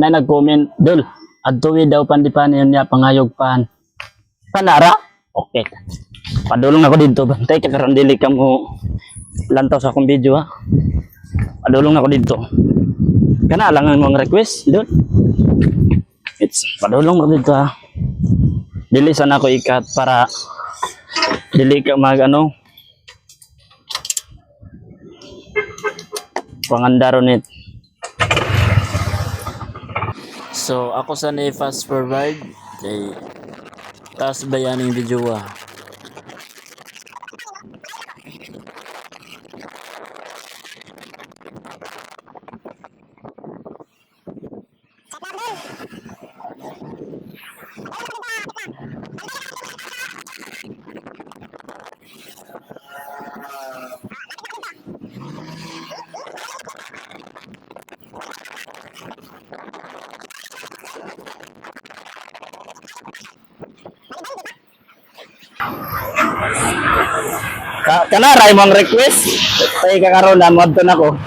Na nag-comment, Dol, adtuwi daw pandipan niya pangayog pan. Kanara? Okay. Padulong ako dito, bantay ka karon dili ka mo lantaw sa akong video ha. Padulong ako dito. Kana lang ang mga request, Dol. Padulong ako dito ha. Dili sana ako ikat para dili ka mag ano pangandaro nit. So ako sana i-fast forward kay taas bayaning video Kanaray mong request tay kakaroon na mod na ko.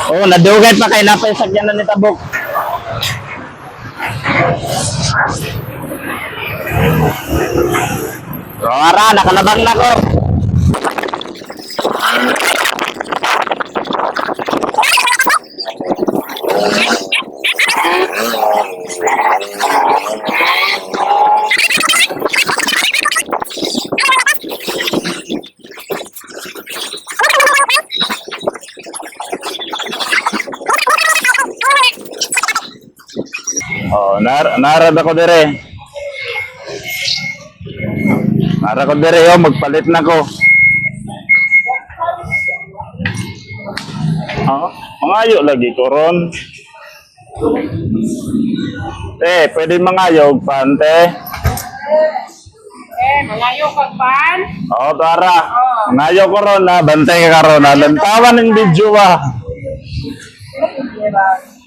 Oh, nadugay pa kay napay sakyanan ni Tabok. Ara, nakalabang na ko. Oh, narad ako dire. Narad ako dire, oh, magpalit na ko. Oh, mangayo lagi ko ron. Pwede mangayo pante. Mangayo kag pan? Oh, tara. Mangayo ko ron na, bantay ka ron na. Lantawan ng video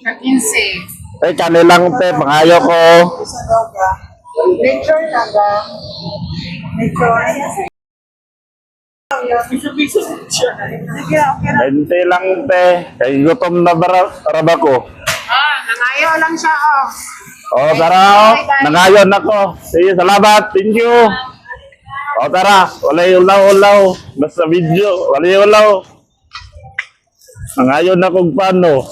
Kag 15. Kanilang pangayo ko. Nature naga. Nature. Bente lang kay gutom na raba ko. Nangayo lang siya Oh, tara oh. Nangayon ako. Sige, salamat. Thank you. Oh, tara. Walay ulaw-ulaw. Basta video. Walay ulaw. Nangayon ako paano.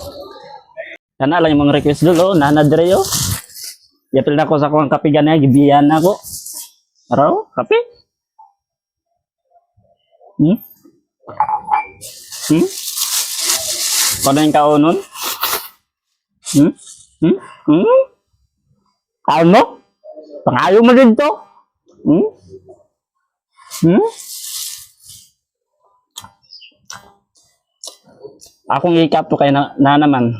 Kana lang yung mga request dulo. Nanadre yo. Yapil na ko sa kong kapigan na. Gibiyan na ko. Araw, kape? Kano yung kaunon? Kaon mo? Pangayo mo din to? Akong ikap to kay na naman.